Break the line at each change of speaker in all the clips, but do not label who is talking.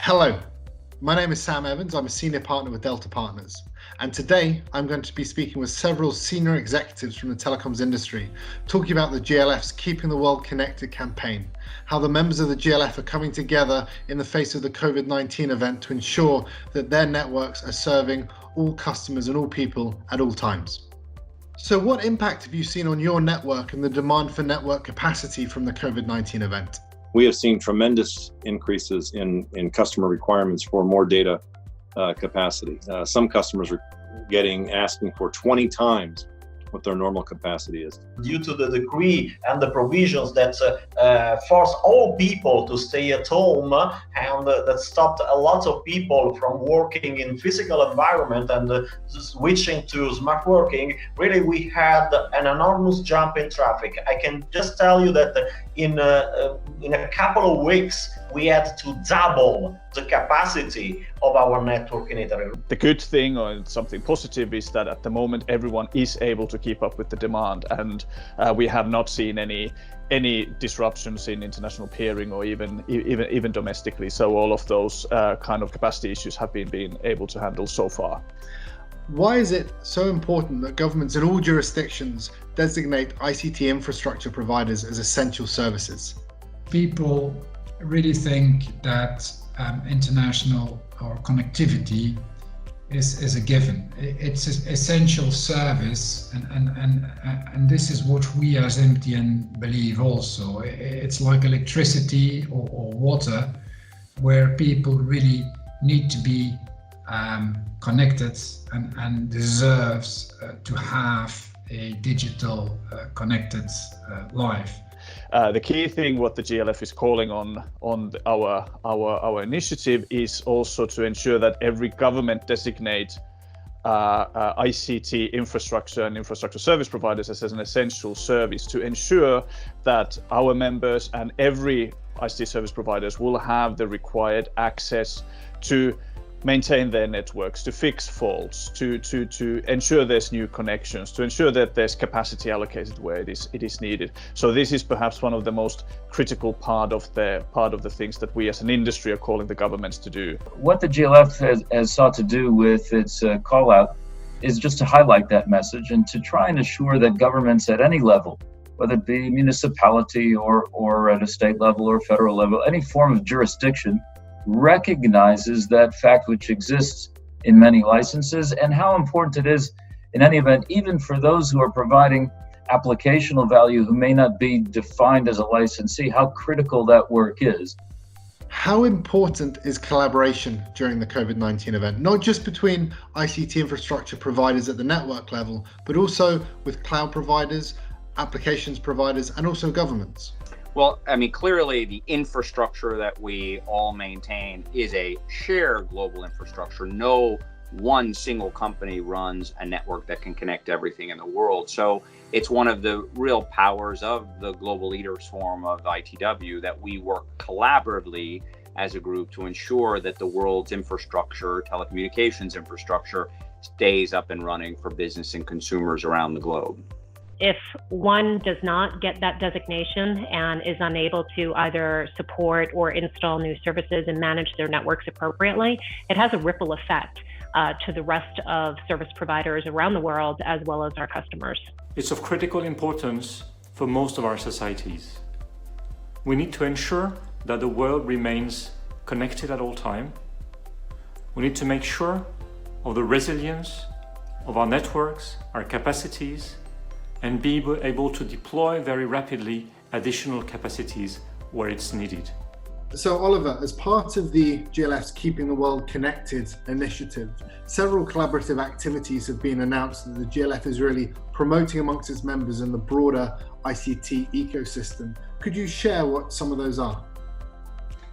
Hello, my name is Sam Evans. I'm a senior partner with Delta Partners. And today I'm going to be speaking with several senior executives from the telecoms industry, talking about the GLF's Keeping the World Connected campaign, how the members of the GLF are coming together in the face of the COVID-19 event to ensure that their networks are serving all customers and all people at all times. So what impact have you seen on your network and the demand for network capacity from the COVID-19 event?
We have seen tremendous increases in customer requirements for more data capacity. Some customers are asking for 20 times what their normal capacity is.
Due to the decree and the provisions that force all people to stay at home and that stopped a lot of people from working in physical environment and switching to smart working, really we had an enormous jump in traffic. I can just tell you that in a couple of weeks we had to double the capacity of our network in Italy.
The good thing, or something positive, is that at the moment everyone is able to keep up with the demand, and we have not seen any disruptions in international peering or even domestically. So all of those kind of capacity issues have been able to handle so far.
Why is it so important that governments in all jurisdictions designate ICT infrastructure providers as essential services?
People really think that international or connectivity is a given. It's an essential service, and this is what we as MTN believe also. It's like electricity or water, where people really need to be connected and deserves to have a digital connected life.
The key thing what the GLF is calling on our initiative is also to ensure that every government designate ICT infrastructure and infrastructure service providers as an essential service, to ensure that our members and every ICT service providers will have the required access to maintain their networks, to fix faults, to ensure there's new connections, to ensure that there's capacity allocated where it is needed. So this is perhaps one of the most critical part of the things that we as an industry are calling the governments to do.
What the GLF has sought to do with its call out is just to highlight that message and to try and assure that governments at any level, whether it be municipality or at a state level or federal level, any form of jurisdiction, recognizes that fact which exists in many licenses and how important it is in any event, even for those who are providing applicational value who may not be defined as a licensee, how critical that work is.
How important is collaboration during the COVID-19 event, not just between ICT infrastructure providers at the network level, but also with cloud providers, applications providers, and also governments?
Well, I mean, clearly the infrastructure that we all maintain is a shared global infrastructure. No one single company runs a network that can connect everything in the world. So it's one of the real powers of the Global Leaders Forum of ITW that we work collaboratively as a group to ensure that the world's infrastructure, telecommunications infrastructure, stays up and running for business and consumers around the globe.
If one does not get that designation and is unable to either support or install new services and manage their networks appropriately, it has a ripple effect to the rest of service providers around the world, as well as our customers.
It's of critical importance for most of our societies. We need to ensure that the world remains connected at all time. We need to make sure of the resilience of our networks, our capacities, and be able to deploy very rapidly additional capacities where it's needed.
So Oliver, as part of the GLF's Keeping the World Connected initiative, several collaborative activities have been announced that the GLF is really promoting amongst its members in the broader ICT ecosystem. Could you share what some of those are?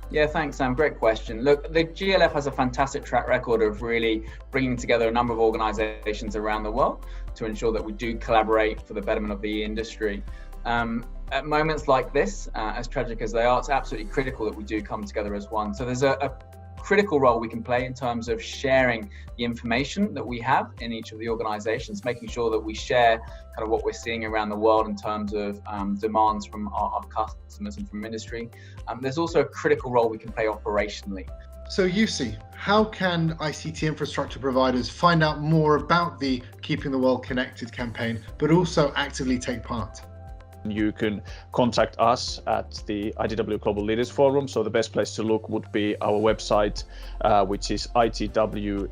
Yeah, thanks, Sam. Great question. Look, the GLF has a fantastic track record of really bringing together a number of organizations around the world to ensure that we do collaborate for the betterment of the industry. At moments like this, as tragic as they are, it's absolutely critical that we do come together as one. So there's a critical role we can play in terms of sharing the information that we have in each of the organizations, making sure that we share kind of what we're seeing around the world in terms of demands from our customers and from industry. There's also a critical role we can play operationally.
So Jussi, how can ICT infrastructure providers find out more about the Keeping the World Connected campaign, but also actively take part?
You can contact us at the ITW Global Leaders Forum. So the best place to look would be our website, which is itwglf.com.